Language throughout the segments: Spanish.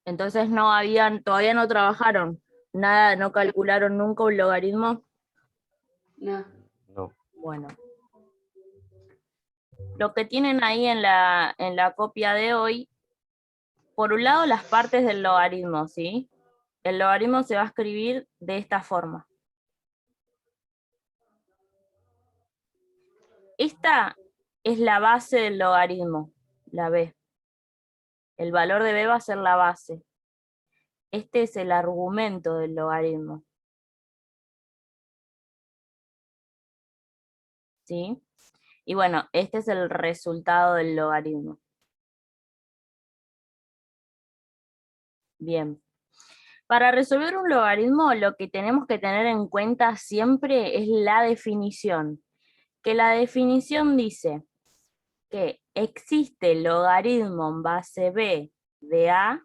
Entonces todavía no trabajaron, nada, no calcularon nunca un logaritmo. No. No. Bueno. Lo que tienen ahí en la copia de hoy, por un lado las partes del logaritmo, ¿sí? El logaritmo se va a escribir de esta forma. Esta es la base del logaritmo, la b. El valor de b va a ser la base. Este es el argumento del logaritmo. ¿Sí? Y bueno, este es el resultado del logaritmo. Bien. Para resolver un logaritmo, lo que tenemos que tener en cuenta siempre es la definición. Que la definición dice que existe logaritmo en base b de a,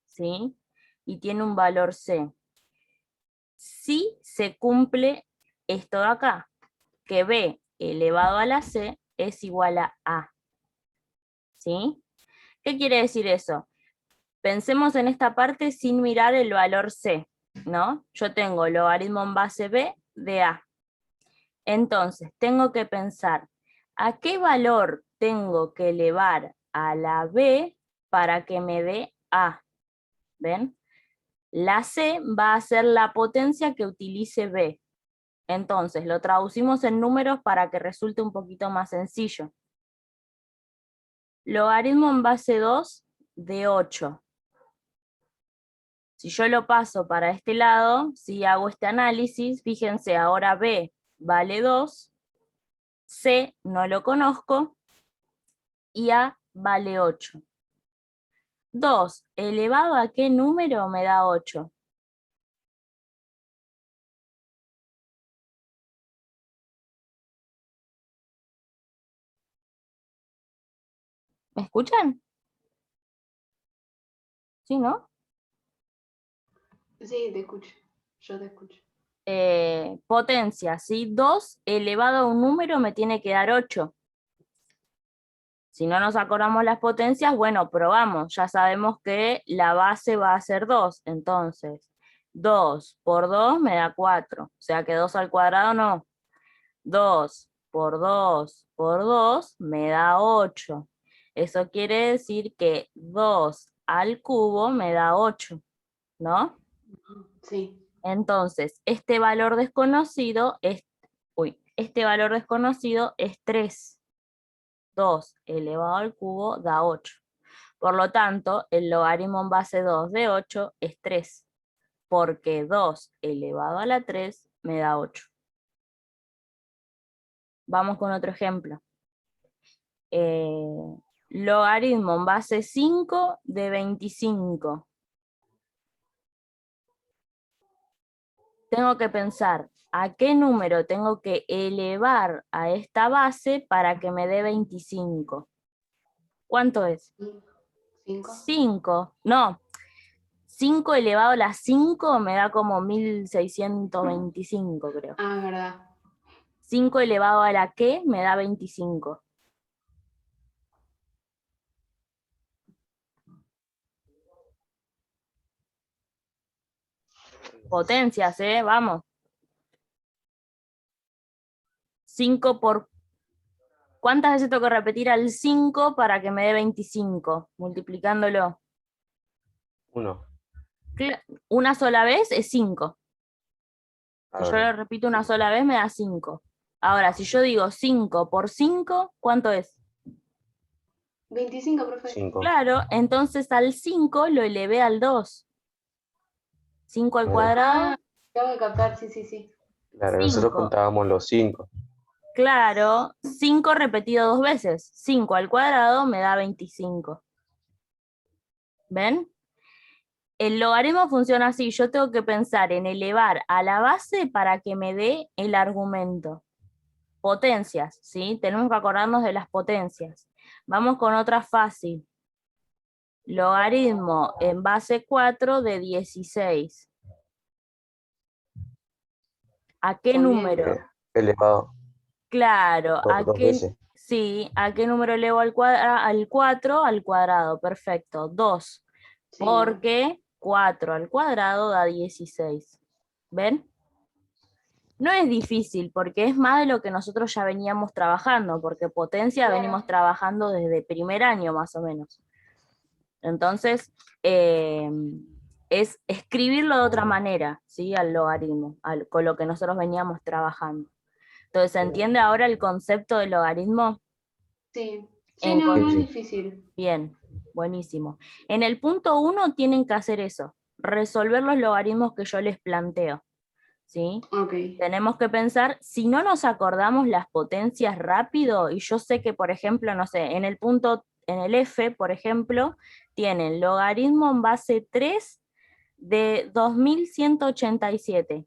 ¿sí? Y tiene un valor c. Si se cumple esto de acá, que b elevado a la c es igual a, ¿sí? ¿Qué quiere decir eso? Pensemos en esta parte sin mirar el valor c, ¿no? Yo tengo logaritmo en base b de a. Entonces, tengo que pensar, ¿a qué valor tengo que elevar a la b para que me dé a? ¿Ven? La c va a ser la potencia que utilice b. Entonces, lo traducimos en números para que resulte un poquito más sencillo. Logaritmo en base 2 de 8. Si yo lo paso para este lado, si hago este análisis, fíjense, ahora b vale 2, c no lo conozco, y a vale 8. 2 elevado a qué número me da 8. ¿Me escuchan? ¿Sí, no? Sí, te escucho. Yo te escucho. Potencia, ¿sí? 2 elevado a un número me tiene que dar 8. Si no nos acordamos las potencias, bueno, probamos. Ya sabemos que la base va a ser 2. Entonces, 2 por 2 me da 4. O sea que 2 al cuadrado no. 2 por 2 por 2 me da 8. Eso quiere decir que 2 al cubo me da 8, ¿no? Sí. Entonces, este valor desconocido es 3. 2 elevado al cubo da 8. Por lo tanto, el logaritmo en base 2 de 8 es 3, porque 2 elevado a la 3 me da 8. Vamos con otro ejemplo. Logaritmo en base 5 de 25. Tengo que pensar, ¿a qué número tengo que elevar a esta base para que me dé 25? ¿Cuánto es? 5. 5. No, 5 elevado a la 5 me da como 1625, creo. Ah, es verdad. 5 elevado a la ¿qué? Me da 25. Potencias, vamos. 5 por... ¿Cuántas veces tengo que repetir al 5 para que me dé 25? Multiplicándolo. 1. Una sola vez es 5. Si yo Ahora, lo repito una sola vez me da 5. Ahora, si yo digo 5 por 5, ¿cuánto es? 25, profe. 5. Claro, entonces al 5 lo elevé al 2. 5 al cuadrado, Acabo de captar, sí, sí, sí. Claro, nosotros 5. contábamos los 5. Claro, 5 repetido 2 veces. 5 al cuadrado me da 25. ¿Ven? El logaritmo funciona así. Yo tengo que pensar en elevar a la base para que me dé el argumento. Potencias, ¿sí? Tenemos que acordarnos de las potencias. Vamos con otra fácil. Logaritmo en base 4 de 16. ¿A qué También. número? Elevado Claro, por 2 veces. sí, ¿a qué número elevo al 4 al cuadrado? Perfecto, 2. Sí. porque 4 al cuadrado da 16. ¿Ven? No es difícil, porque es más de lo que nosotros ya veníamos trabajando, porque potencia Claro. venimos trabajando desde primer año más o menos. Entonces, eh, es escribirlo de otra manera, ¿sí? Al logaritmo, con lo que nosotros veníamos trabajando. Entonces, ¿se entiende ahora el concepto del logaritmo? Sí. Sí, En no, con- no es Sí. difícil. Bien, buenísimo. En el punto 1 tienen que hacer eso, resolver los logaritmos que yo les planteo, ¿sí? Ok. Tenemos que pensar, si no nos acordamos las potencias rápido, y yo sé que, por ejemplo, no sé, en el F, por ejemplo, tienen logaritmo en base 3 de 2187.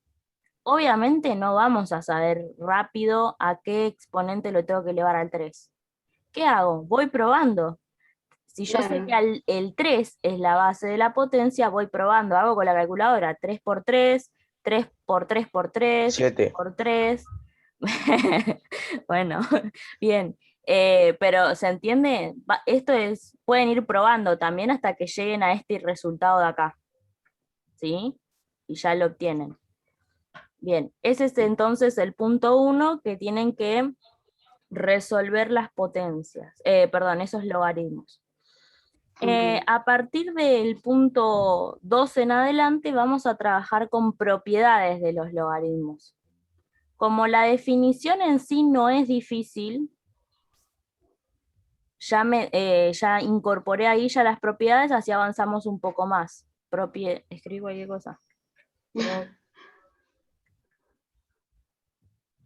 Obviamente no vamos a saber rápido a qué exponente lo tengo que elevar al 3. ¿Qué hago? Voy probando. Si yo sé Claro. que el 3 es la base de la potencia, voy probando, hago con la calculadora 3 por 3, 3 por 3 por 3, 7. por 3. Bueno, bien. Pero ¿se entiende? Esto es, pueden ir probando también hasta que lleguen a este resultado de acá. ¿Sí? Y ya lo obtienen. Bien, ese es entonces el punto 1 que tienen que resolver las potencias, perdón, esos logaritmos. Ok. A partir del punto 2 en adelante vamos a trabajar con propiedades de los logaritmos. Como la definición en sí no es difícil, ya incorporé ahí ya las propiedades, así avanzamos un poco más. Escribo ahí cosa.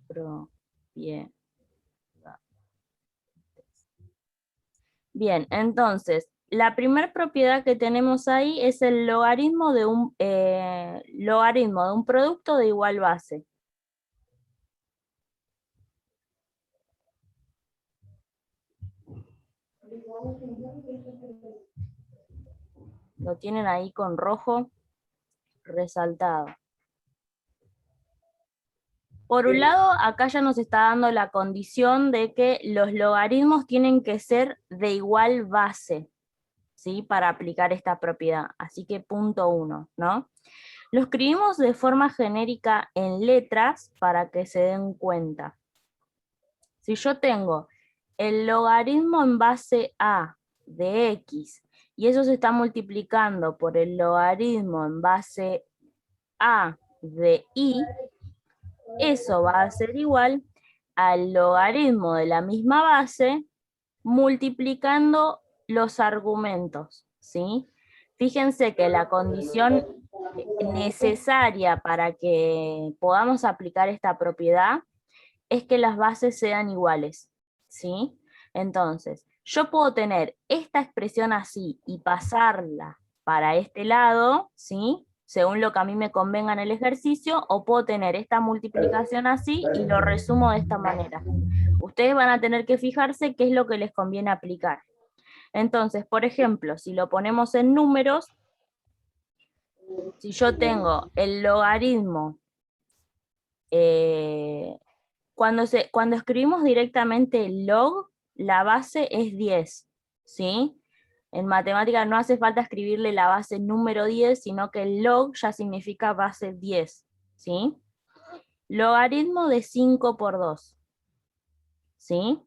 Propiedades. Bien, entonces, la primera propiedad que tenemos ahí es el logaritmo de un producto de igual base. Lo tienen ahí con rojo resaltado. Por un lado, acá ya nos está dando la condición de que los logaritmos tienen que ser de igual base, ¿sí? Para aplicar esta propiedad. Así que punto 1, ¿no? Lo escribimos de forma genérica en letras para que se den cuenta. Si yo tengo el logaritmo en base a de x, y eso se está multiplicando por el logaritmo en base a de y, eso va a ser igual al logaritmo de la misma base multiplicando los argumentos, ¿sí? Fíjense que la condición necesaria para que podamos aplicar esta propiedad es que las bases sean iguales, ¿sí? Entonces, yo puedo tener esta expresión así y pasarla para este lado, ¿sí? Según lo que a mí me convenga en el ejercicio, o puedo tener esta multiplicación así y lo resumo de esta manera. Ustedes van a tener que fijarse qué es lo que les conviene aplicar. Entonces, por ejemplo, si lo ponemos en números, si yo tengo el logaritmo, cuando escribimos directamente log, la base es 10, ¿sí? En matemática no hace falta escribirle la base número 10, sino que el log ya significa base 10, ¿sí? Logaritmo de 5 por 2, ¿sí?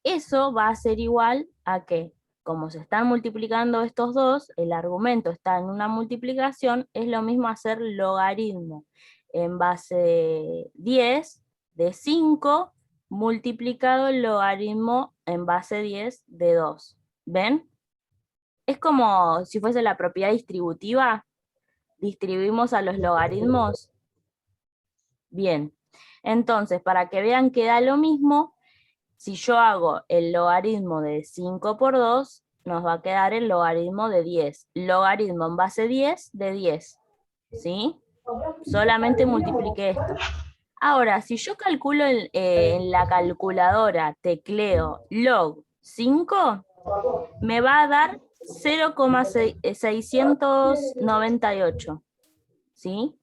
Eso va a ser igual a que, como se están multiplicando estos dos, el argumento está en una multiplicación, es lo mismo hacer logaritmo en base 10 de 5 multiplicado el logaritmo en base 10 de 2. ¿Ven? Es como si fuese la propiedad distributiva. Distribuimos a los logaritmos. Bien. Entonces, para que vean que da lo mismo, si yo hago el logaritmo de 5 por 2, nos va a quedar el logaritmo de 10. Logaritmo en base 10 de 10. ¿Sí? Solamente multipliqué esto. Ahora, si yo calculo en la calculadora, tecleo log 5, me va a dar 0,698. ¿Sí?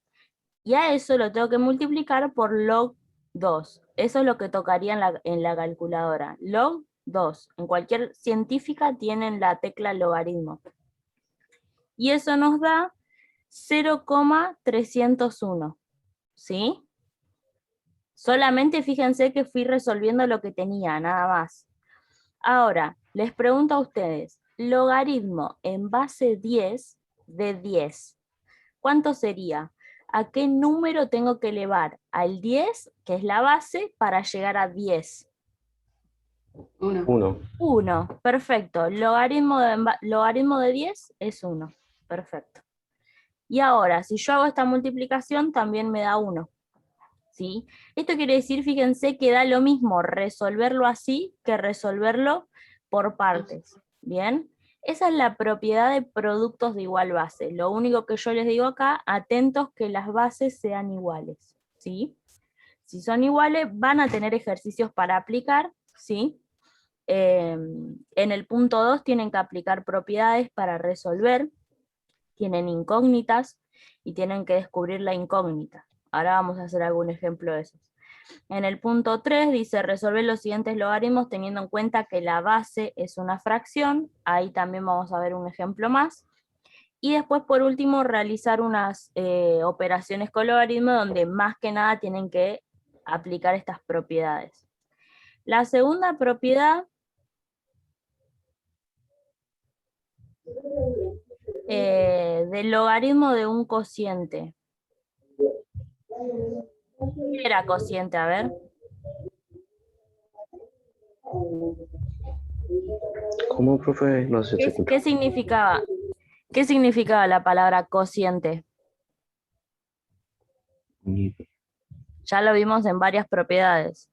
Y a eso lo tengo que multiplicar por log 2. Eso es lo que tocaría en la calculadora. Log 2. En cualquier científica tienen la tecla logaritmo. y eso nos da 0,301, ¿sí? Solamente fíjense que fui resolviendo lo que tenía, nada más. Ahora, les pregunto a ustedes, logaritmo en base 10 de 10, ¿cuánto sería? ¿A qué número tengo que elevar al 10, que es la base, para llegar a 10? 1. 1. 1, perfecto. Logaritmo de 10 es 1, perfecto. Y ahora, si yo hago esta multiplicación, también me da 1. ¿Sí? Esto quiere decir, fíjense, que da lo mismo resolverlo así que resolverlo por partes. ¿Bien? Esa es la propiedad de productos de igual base. Lo único que yo les digo acá, atentos que las bases sean iguales. ¿Sí? Si son iguales, van a tener ejercicios para aplicar, ¿sí? En el punto 2 tienen que aplicar propiedades para resolver, tienen incógnitas y tienen que descubrir la incógnita. Ahora vamos a hacer algún ejemplo de esos. En el punto 3 dice resolver los siguientes logaritmos teniendo en cuenta que la base es una fracción, ahí también vamos a ver un ejemplo más. Y después, por último, realizar unas operaciones con logaritmo donde más que nada tienen que aplicar estas propiedades. La segunda propiedad del logaritmo de un cociente. ¿Qué era cociente? A ver. ¿Cómo, profe? No sé, se escucha. ¿Qué significaba? ¿Qué significaba la palabra cociente? Ya lo vimos en varias propiedades.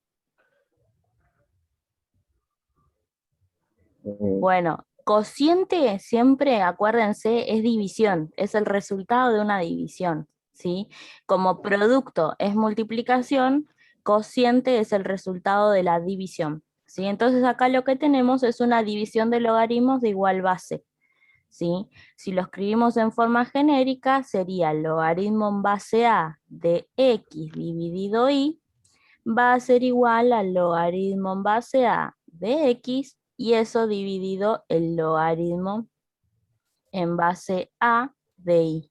Bueno, cociente siempre, acuérdense, es división, es el resultado de una división, ¿sí? Como producto es multiplicación, cociente es el resultado de la división, ¿sí? Entonces acá lo que tenemos es una división de logaritmos de igual base, ¿sí? Si lo escribimos en forma genérica, sería el logaritmo en base a de x dividido y va a ser igual al logaritmo en base a de x, y eso dividido el logaritmo en base a de y.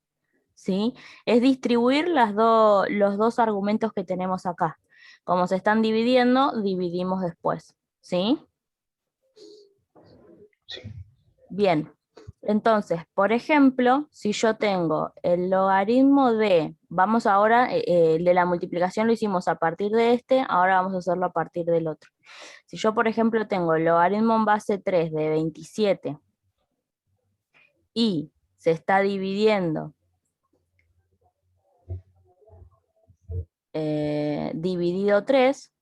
¿Sí? Es distribuir los dos argumentos que tenemos acá. Como se están dividiendo, dividimos después. ¿Sí? Sí. Bien. Entonces, por ejemplo, si yo tengo el logaritmo de, vamos ahora, el de la multiplicación lo hicimos a partir de este, ahora vamos a hacerlo a partir del otro. Si yo, por ejemplo, tengo el logaritmo en base 3 de 27 y se está dividiendo dividido 3,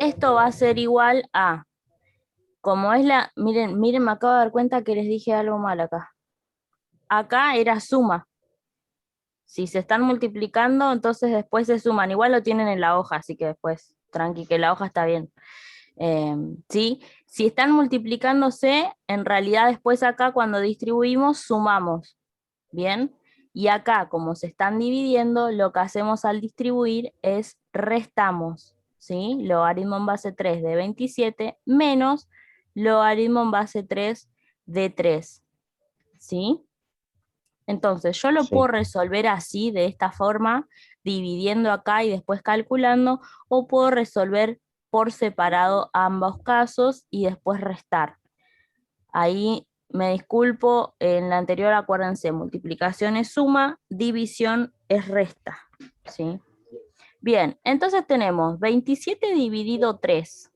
esto va a ser igual a, como es la, miren, me acabo de dar cuenta que les dije algo mal acá. Acá era suma. Si se están multiplicando, entonces después se suman. Igual lo tienen en la hoja, así que después, tranqui, que la hoja está bien. ¿Sí? Si están multiplicándose, en realidad después acá cuando distribuimos, sumamos. ¿Bien? Y acá, como se están dividiendo, lo que hacemos al distribuir es restamos. ¿Sí? Logaritmo en base 3 de 27 menos logaritmo en base 3 de 3. ¿Sí? Entonces, yo lo Sí. puedo resolver así, de esta forma, dividiendo acá y después calculando, o puedo resolver por separado ambos casos y después restar. Ahí me disculpo, en la anterior acuérdense, multiplicación es suma, división es resta. ¿Sí? Bien, entonces tenemos 27 dividido 3.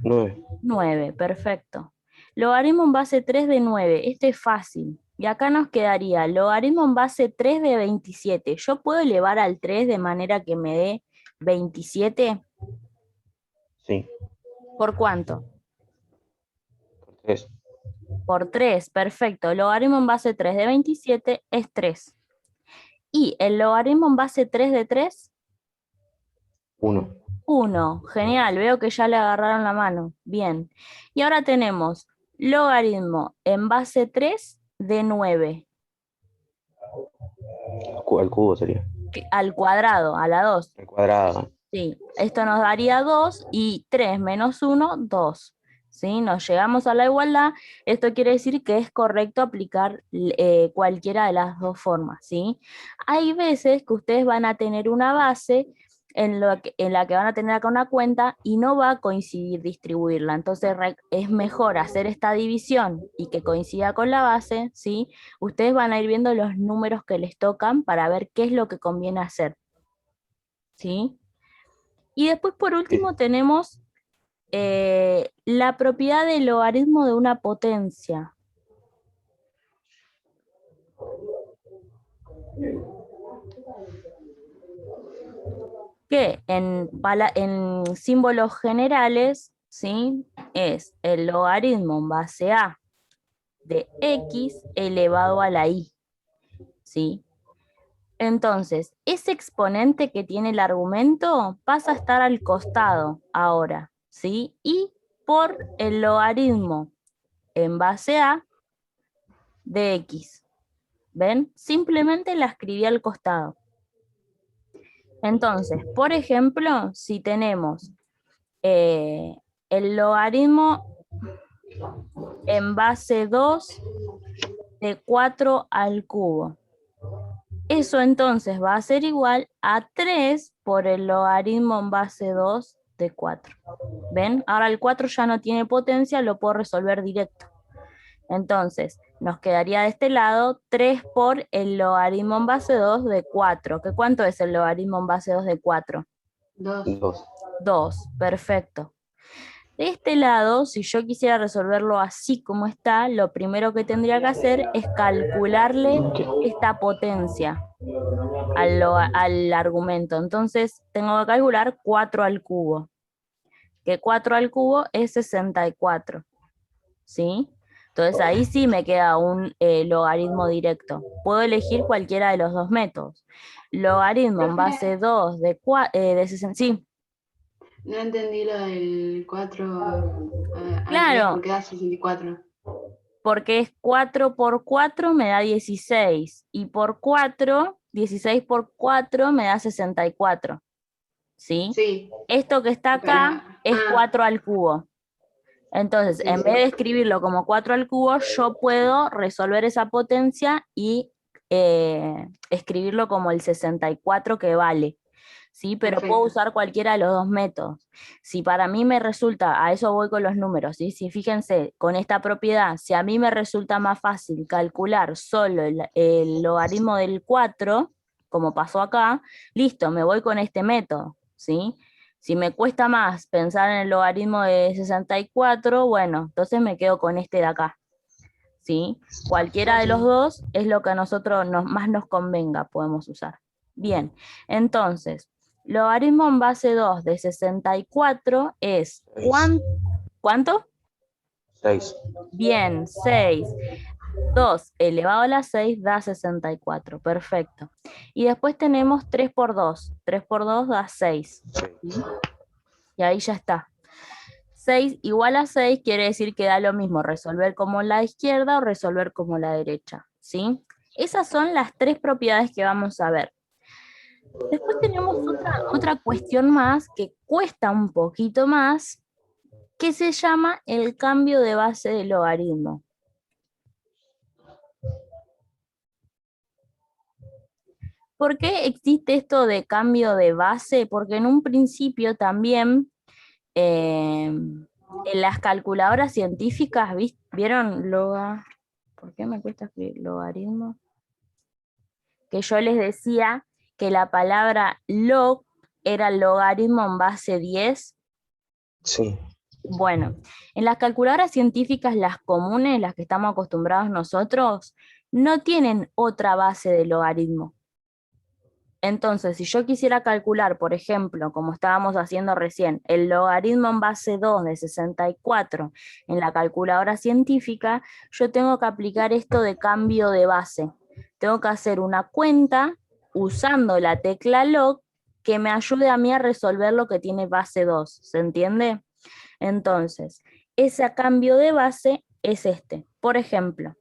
9. 9, perfecto. Logaritmo en base 3 de 9, este es fácil. Y acá nos quedaría logaritmo en base 3 de 27. ¿Yo puedo elevar al 3 de manera que me dé 27? Sí. ¿Por cuánto? Por 3. Por 3, perfecto. Logaritmo en base 3 de 27 es 3. ¿Y el logaritmo en base 3 de 3? 1. 1. Genial, veo que ya le agarraron la mano. Bien. Y ahora tenemos logaritmo en base 3 de 9. Al cubo sería. Al cuadrado, a la 2. Al cuadrado. Sí, esto nos daría 2 y 3 menos 1, 2. ¿Sí? Nos llegamos a la igualdad. Esto quiere decir que es correcto aplicar cualquiera de las dos formas. ¿Sí? Hay veces que ustedes van a tener una base en la que van a tener acá una cuenta y no va a coincidir distribuirla. Entonces es mejor hacer esta división y que coincida con la base. ¿Sí? Ustedes van a ir viendo los números que les tocan para ver qué es lo que conviene hacer. ¿Sí? Y después, por último, tenemos la propiedad del logaritmo de una potencia. Que en símbolos generales, ¿sí? Es el logaritmo en base a de x elevado a la y. ¿Sí? Entonces, ese exponente que tiene el argumento pasa a estar al costado ahora, ¿sí? Y por el logaritmo en base a de x. ¿Ven? Simplemente la escribí al costado. Entonces, por ejemplo, si tenemos el logaritmo en base 2 de 4 al cubo. Eso entonces va a ser igual a 3 por el logaritmo en base 2 de 4. ¿Ven? Ahora el 4 ya no tiene potencia, lo puedo resolver directo. Entonces, nos quedaría de este lado 3 por el logaritmo en base 2 de 4. ¿Qué cuánto es el logaritmo en base 2 de 4? 2. 2. 2, perfecto. De este lado, si yo quisiera resolverlo así como está, lo primero que tendría que hacer es calcularle esta potencia al argumento. Entonces, tengo que calcular 4 al cubo. Que 4 al cubo es 64. ¿Sí? Entonces ahí sí me queda un logaritmo directo. Puedo elegir cualquiera de los dos métodos. Logaritmo en base 2 de 60. Sí, No entendí lo del 4 al 3 claro, porque da 64. porque es 4 por 4 me da 16. Y por 4, 16 por 4 me da 64. ¿Sí? Sí, Esto que está acá para. es 4 al cubo. Entonces, Sí, en sí. vez de escribirlo como 4 al cubo, yo puedo resolver esa potencia y escribirlo como el 64 que vale. ¿Sí? Pero puedo Perfecto. usar cualquiera de los dos métodos. Si para mí me resulta, a eso voy con los números, ¿sí? Si fíjense, con esta propiedad, si a mí me resulta más fácil calcular solo el logaritmo del 4, como pasó acá, listo, me voy con este método, ¿sí? Si me cuesta más pensar en el logaritmo de 64, bueno, entonces me quedo con este de acá, ¿sí? Cualquiera de los Ok. dos es lo que a nosotros más nos convenga, podemos usar. Bien, entonces, logaritmo en base 2 de 64 es, 6. ¿cuánto? 6. Bien, 6. 2 elevado a la 6 da 64, perfecto. Y después tenemos 3 por 2. 3 por 2 da 6. ¿Sí? Y ahí ya está. 6 igual a 6 quiere decir que da lo mismo resolver como la izquierda o resolver como la derecha, ¿sí? Esas son las tres propiedades que vamos a ver. Después tenemos otra cuestión más que cuesta un poquito más, que se llama el cambio de base del logaritmo. ¿Por qué existe esto de cambio de base? Porque en un principio también en las calculadoras científicas, ¿vieron ¿por qué me cuesta escribir logaritmo? Que yo les decía que la palabra log era el logaritmo en base 10. Sí. Bueno, en las calculadoras científicas, las comunes, las que estamos acostumbrados nosotros, no tienen otra base de logaritmo. Entonces, si yo quisiera calcular, por ejemplo, como estábamos haciendo recién, el logaritmo en base 2 de 64 en la calculadora científica, yo tengo que aplicar esto de cambio de base. Tengo que hacer una cuenta usando la tecla log que me ayude a mí a resolver lo que tiene base 2. ¿Se entiende? Entonces, ese cambio de base es este. Por ejemplo,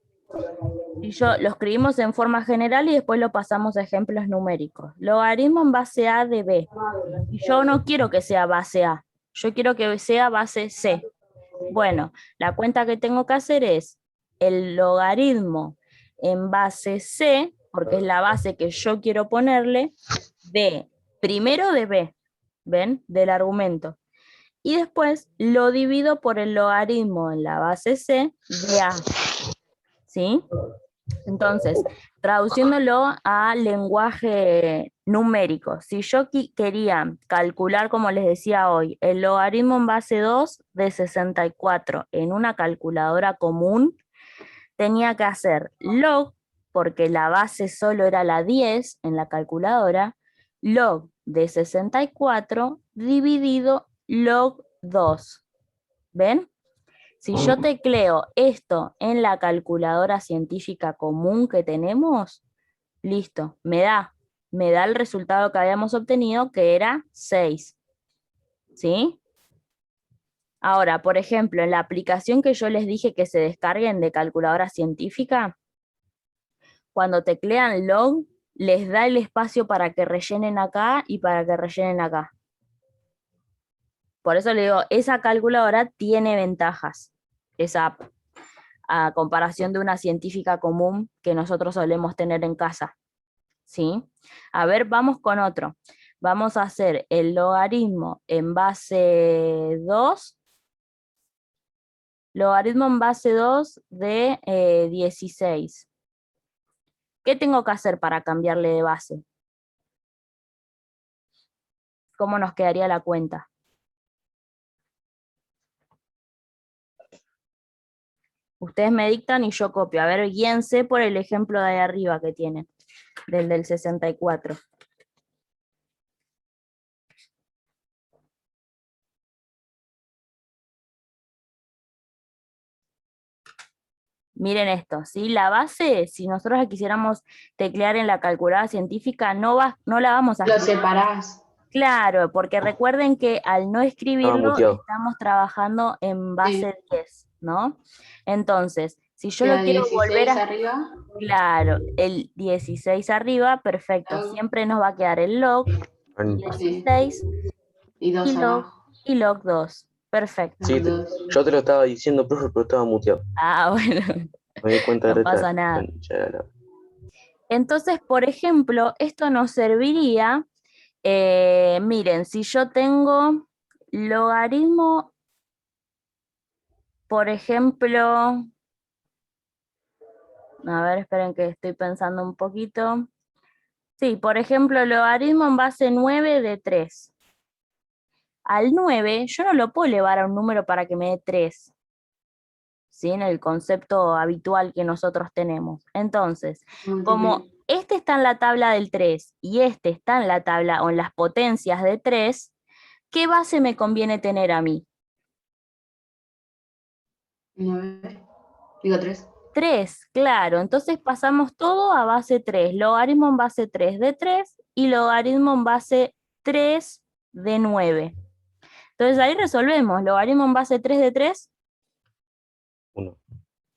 Y yo lo escribimos en forma general y después lo pasamos a ejemplos numéricos. Logaritmo en base A de B. Y yo no quiero que sea base A, yo quiero que sea base C. Bueno, la cuenta que tengo que hacer es el logaritmo en base C, porque es la base que yo quiero ponerle, de primero de B, ¿ven? Del argumento. Y después lo divido por el logaritmo en la base C de A, ¿sí? Entonces, traduciéndolo a lenguaje numérico, si yo quería calcular, como les decía hoy, el logaritmo en base 2 de 64 en una calculadora común, tenía que hacer log, porque la base solo era la 10 en la calculadora, log de 64 dividido log 2. ¿Ven? Si yo tecleo esto en la calculadora científica común que tenemos, listo, me da el resultado que habíamos obtenido, que era 6. ¿Sí? Ahora, por ejemplo, en la aplicación que yo les dije que se descarguen de calculadora científica, cuando teclean log, les da el espacio para que rellenen acá y para que rellenen acá. Por eso le digo, esa calculadora tiene ventajas, esa app, a comparación de una científica común que nosotros solemos tener en casa. ¿Sí? A ver, vamos con otro. Vamos a hacer el logaritmo en base 2. Logaritmo en base 2 de 16. ¿Qué tengo que hacer para cambiarle de base? ¿Cómo nos quedaría la cuenta? Ustedes me dictan y yo copio. A ver, guíense por el ejemplo de ahí arriba que tienen, del 64. Miren esto, ¿sí? La base, si nosotros la quisiéramos teclear en la calculadora científica, no la vamos a Lo escribir. separás. Claro, porque recuerden que al no Estaba escribirlo muteado. estamos trabajando en base 10, ¿no? Entonces, si yo lo Queda quiero volver 16 a... arriba. Claro, el 16 arriba, perfecto. Log, Siempre nos va a quedar el log sí. 16 Y 2 abajo. y log 2. Perfecto. Sí, Dos. yo te lo estaba diciendo, profe, pero estaba muteado. Ah, bueno, Me di cuenta de no retar. pasa nada. Concha de la- Entonces, por ejemplo, esto nos serviría, miren, si yo tengo logaritmo, por ejemplo, a ver, esperen que estoy pensando un poquito. Sí, por ejemplo, logaritmo en base 9 de 3. Al 9 yo no lo puedo elevar a un número para que me dé 3, ¿sí? En el concepto habitual que nosotros tenemos. Entonces, como este está en la tabla del 3 y este está en la tabla o en las potencias de 3, ¿qué base me conviene tener a mí? 9. Digo 3. 3, claro. Entonces pasamos todo a base 3. Logaritmo en base 3 de 3 y logaritmo en base 3 de 9. Entonces ahí resolvemos. Logaritmo en base 3 de 3, 1.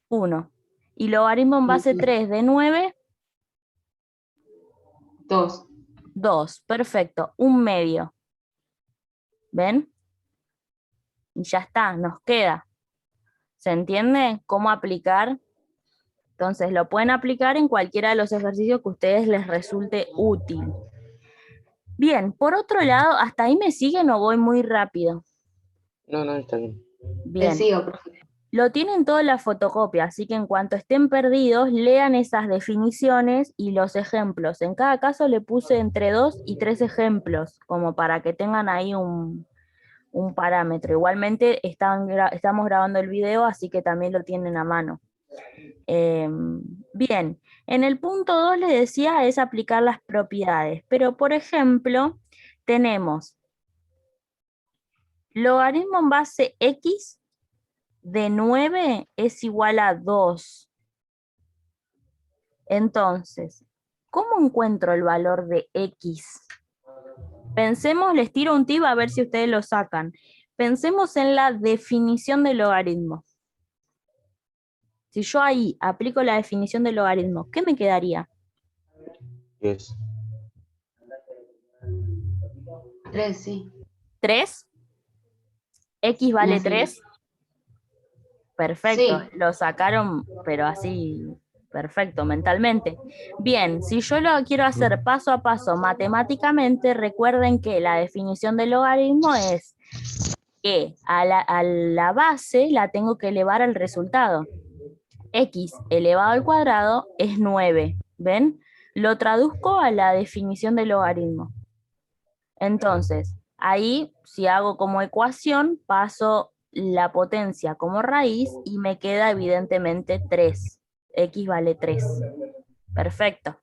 1. Y logaritmo en base 3 de 9, 2. 2. Perfecto. Un medio. ¿Ven? Y ya está, nos queda. ¿Se entiende cómo aplicar? Entonces lo pueden aplicar en cualquiera de los ejercicios que a ustedes les resulte útil. Bien, por otro lado, ¿hasta ahí me siguen o voy muy rápido? No, no, está bien. Te Bien, sigo, profe. lo tienen todo en la fotocopia, así que en cuanto estén perdidos, lean esas definiciones y los ejemplos. En cada caso le puse entre 2 y 3 ejemplos, como para que tengan ahí un parámetro. Igualmente estamos grabando el video, así que también lo tienen a mano. Bien, en el punto 2 les decía es aplicar las propiedades, pero por ejemplo, tenemos logaritmo en base x de 9 es igual a 2. Entonces, ¿cómo encuentro el valor de x? Pensemos, les tiro un tip a ver si ustedes lo sacan. Pensemos en la definición del logaritmo. Si yo ahí aplico la definición del logaritmo, ¿qué me quedaría? 10. 3, sí. 3. X vale Así. 3. Perfecto, Sí. lo sacaron, pero así, perfecto, mentalmente. Bien, si yo lo quiero hacer paso a paso matemáticamente, recuerden que la definición del logaritmo es que a la base la tengo que elevar al resultado. X elevado al cuadrado es 9, ¿ven? Lo traduzco a la definición del logaritmo. Entonces, ahí, si hago como ecuación, paso la potencia como raíz y me queda evidentemente 3. X vale 3. Perfecto.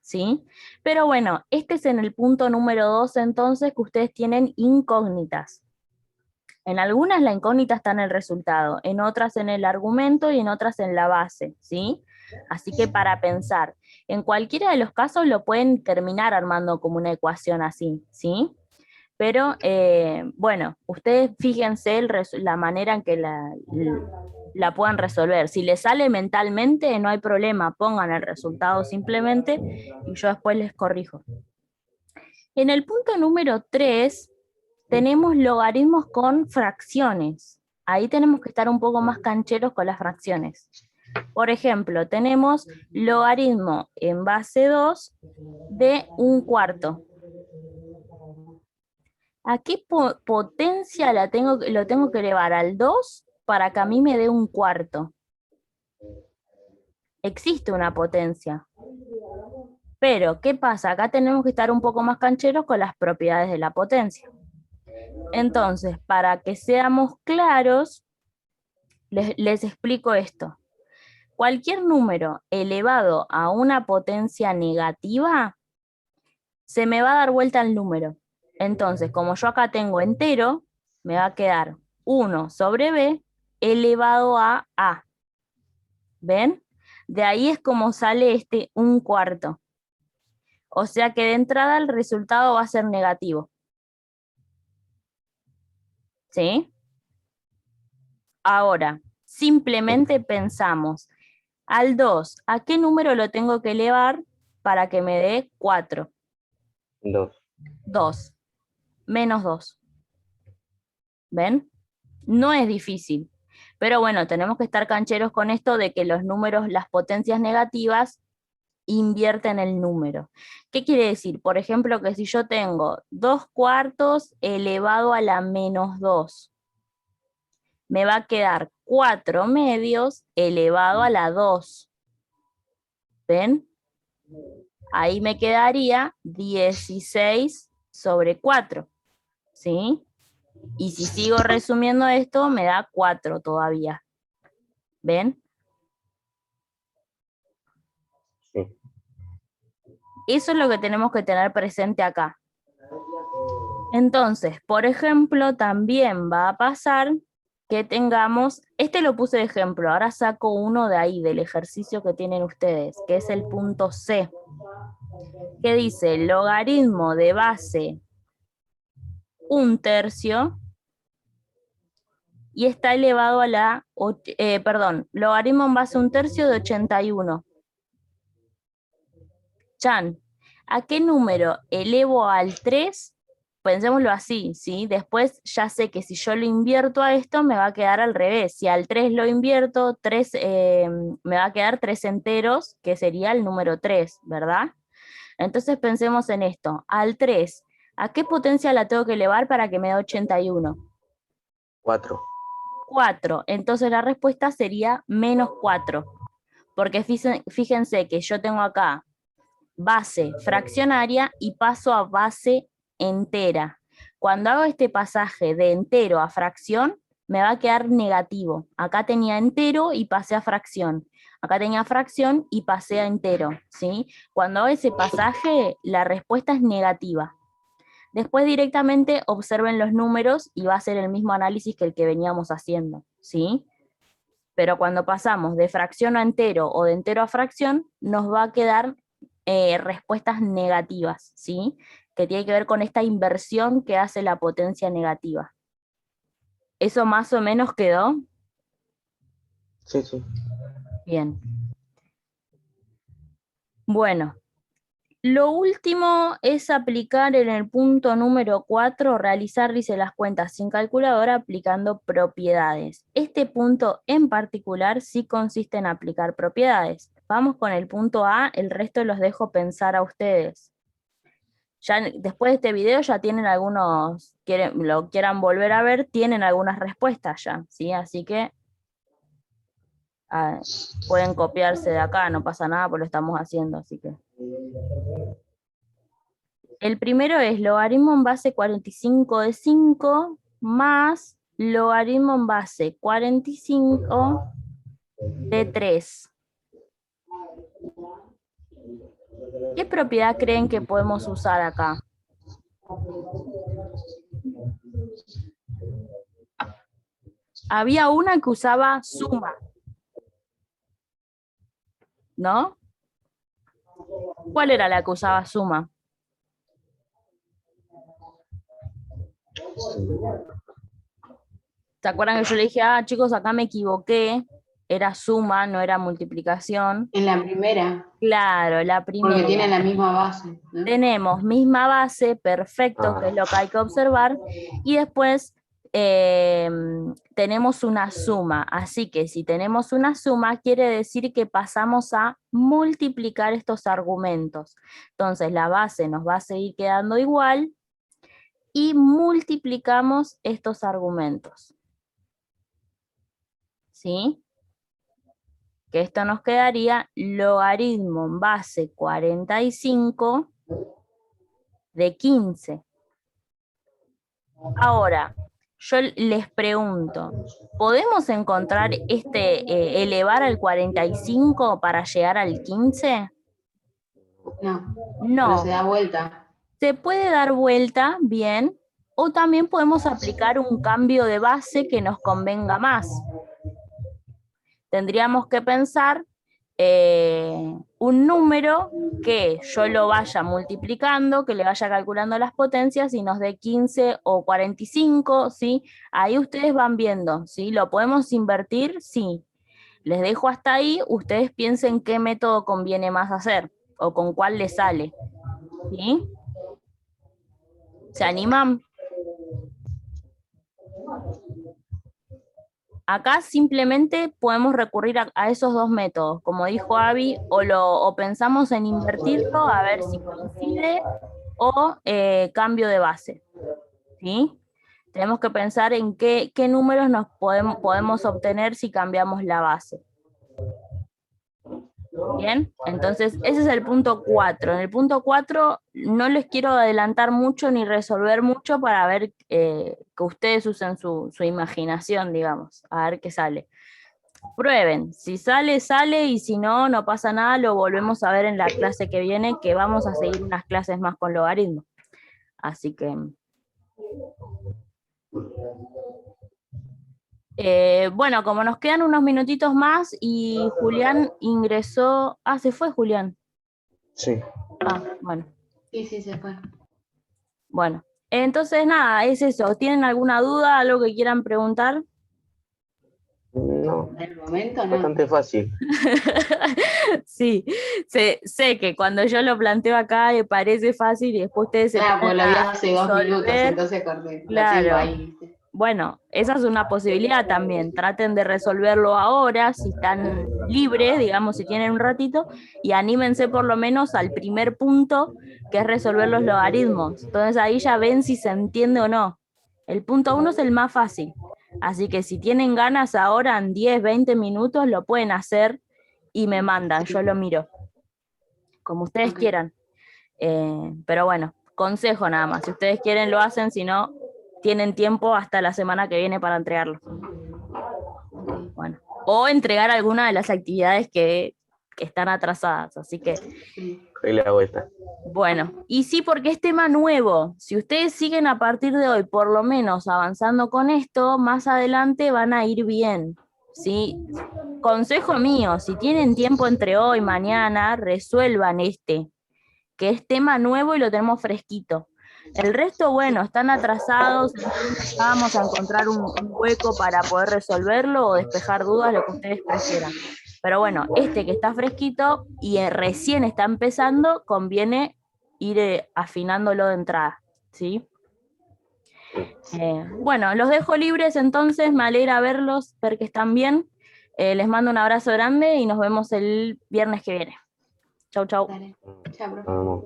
¿Sí? Pero bueno, este es en el punto número 2, entonces, que ustedes tienen incógnitas. En algunas la incógnita está en el resultado, en otras en el argumento y en otras en la base, ¿sí? Así que para pensar, en cualquiera de los casos lo pueden terminar armando como una ecuación así, ¿sí? Pero bueno, ustedes fíjense la manera en que la puedan resolver. Si les sale mentalmente, no hay problema, pongan el resultado simplemente y yo después les corrijo. En el punto número 3 tenemos logaritmos con fracciones. Ahí tenemos que estar un poco más cancheros con las fracciones. Por ejemplo, tenemos logaritmo en base 2 de 1/4. ¿A qué potencia lo tengo que elevar al 2 para que a mí me dé 1/4? Existe una potencia. Pero, ¿qué pasa? Acá tenemos que estar un poco más cancheros con las propiedades de la potencia. Entonces, para que seamos claros, les explico esto. Cualquier número elevado a una potencia negativa, se me va a dar vuelta el número. Entonces, como yo acá tengo entero, me va a quedar 1 sobre b elevado a a. ¿Ven? De ahí es como sale este 1/4. O sea que de entrada el resultado va a ser negativo. ¿Sí? Ahora, simplemente pensamos, al 2, ¿a qué número lo tengo que elevar para que me dé 4? 2. 2. Menos 2. ¿Ven? No es difícil. Pero bueno, tenemos que estar cancheros con esto de que los números, las potencias negativas, invierten el número. ¿Qué quiere decir? Por ejemplo, que si yo tengo 2/4 elevado a la menos 2, me va a quedar 4/2 elevado a la 2. ¿Ven? Ahí me quedaría 16 sobre 4. ¿Sí? Y si sigo resumiendo esto, me da 4 todavía. ¿Ven? Sí. Eso es lo que tenemos que tener presente acá. Entonces, por ejemplo, también va a pasar que tengamos, este lo puse de ejemplo, ahora saco uno de ahí, del ejercicio que tienen ustedes, que es el punto C, que dice logaritmo de base 1/3 y está elevado a la, logaritmo en base 1/3 de 81. Chan, ¿a qué número elevo al 3? Pensémoslo así, ¿sí? Después ya sé que si yo lo invierto a esto, me va a quedar al revés. Si al 3 lo invierto, me va a quedar 3 enteros, que sería el número 3, ¿verdad? Entonces pensemos en esto. Al 3, ¿a qué potencia la tengo que elevar para que me dé 81? 4. 4. Entonces la respuesta sería menos 4. Porque fíjense que yo tengo acá base fraccionaria y paso a base entera. Cuando hago este pasaje de entero a fracción, me va a quedar negativo. Acá tenía entero y pasé a fracción. Acá tenía fracción y pasé a entero, ¿sí? Cuando hago ese pasaje, la respuesta es negativa. Después directamente observen los números y va a ser el mismo análisis que el que veníamos haciendo, ¿sí? Pero cuando pasamos de fracción a entero o de entero a fracción, nos va a quedar respuestas negativas, ¿sí? Que tiene que ver con esta inversión que hace la potencia negativa. ¿Eso más o menos quedó? Sí, sí. Bien. Bueno, lo último es aplicar en el punto número 4, realizar, dice, las cuentas sin calculadora aplicando propiedades. Este punto en particular sí consiste en aplicar propiedades. Vamos con el punto A, el resto los dejo pensar a ustedes. Ya después de este video ya tienen algunos, lo quieran volver a ver, tienen algunas respuestas ya, ¿sí? Así que pueden copiarse de acá, no pasa nada, porque lo estamos haciendo, así que. El primero es logaritmo en base 45 de 5 más logaritmo en base 45 de 3. ¿Qué propiedad creen que podemos usar acá? Había una que usaba suma, ¿no? ¿Cuál era la que usaba suma? ¿Se acuerdan que yo le dije, chicos, acá me equivoqué, era suma, no era multiplicación? En la primera, Claro, la primera. porque tiene la misma base, ¿no? Tenemos misma base, perfecto, que es lo que hay que observar, y después tenemos una suma, así que si tenemos una suma, quiere decir que pasamos a multiplicar estos argumentos. Entonces la base nos va a seguir quedando igual, y multiplicamos estos argumentos. ¿Sí? Que esto nos quedaría logaritmo en base 45 de 15. Ahora, yo les pregunto, ¿podemos encontrar elevar al 45 para llegar al 15? No, No. pero se da vuelta. Se puede dar vuelta, bien, o también podemos aplicar un cambio de base que nos convenga más. Tendríamos que pensar un número que yo lo vaya multiplicando, que le vaya calculando las potencias y nos dé 15 o 45, ¿sí? Ahí ustedes van viendo, ¿sí? ¿Lo podemos invertir? Sí. Les dejo hasta ahí, ustedes piensen qué método conviene más hacer o con cuál les sale, ¿sí? ¿Se animan? Acá simplemente podemos recurrir a esos dos métodos, como dijo Abby, o pensamos en invertirlo a ver si coincide, o cambio de base, ¿sí? Tenemos que pensar en qué números nos podemos obtener si cambiamos la base. Bien, entonces ese es el punto 4. En el punto 4 no les quiero adelantar mucho ni resolver mucho para ver que ustedes usen su imaginación, digamos, a ver qué sale. Prueben, si sale, sale, y si no, no pasa nada, lo volvemos a ver en la clase que viene, que vamos a seguir unas clases más con logaritmos. Así que... bueno, como nos quedan unos minutitos más y Julián ingresó... ¿se fue Julián? Sí. Bueno. Sí, se fue. Bueno, entonces nada, es eso. ¿Tienen alguna duda, algo que quieran preguntar? No, En el momento no. bastante fácil. Sí, sé que cuando yo lo planteo acá le parece fácil y después ustedes se Claro, pues lo vi a hace 2 minutos, resolver. entonces corté. Claro. Lo tengo ahí. Bueno, esa es una posibilidad también. Traten de resolverlo ahora, si están libres, digamos, si tienen un ratito, y anímense por lo menos al primer punto, que es resolver los logaritmos. Entonces ahí ya ven si se entiende o no. El punto 1 es el más fácil. Así que si tienen ganas ahora, en 10, 20 minutos, lo pueden hacer y me mandan, yo lo miro. Como ustedes quieran. Pero bueno, consejo nada más. Si ustedes quieren lo hacen, si no, tienen tiempo hasta la semana que viene para entregarlo. Bueno, o entregar alguna de las actividades que están atrasadas, así que... Ahí le da vuelta. Bueno, y sí, porque es tema nuevo. Si ustedes siguen a partir de hoy, por lo menos avanzando con esto, más adelante van a ir bien, ¿sí? Consejo mío, si tienen tiempo entre hoy y mañana, resuelvan que es tema nuevo y lo tenemos fresquito. El resto, bueno, están atrasados, vamos a encontrar un hueco para poder resolverlo o despejar dudas, lo que ustedes prefieran. Pero bueno, este que está fresquito y recién está empezando, conviene ir afinándolo de entrada, ¿sí? Bueno, los dejo libres entonces, me alegra verlos, ver que están bien. Les mando un abrazo grande y nos vemos el viernes que viene. Chau, chau. Dale. Chao, profe. Vamos.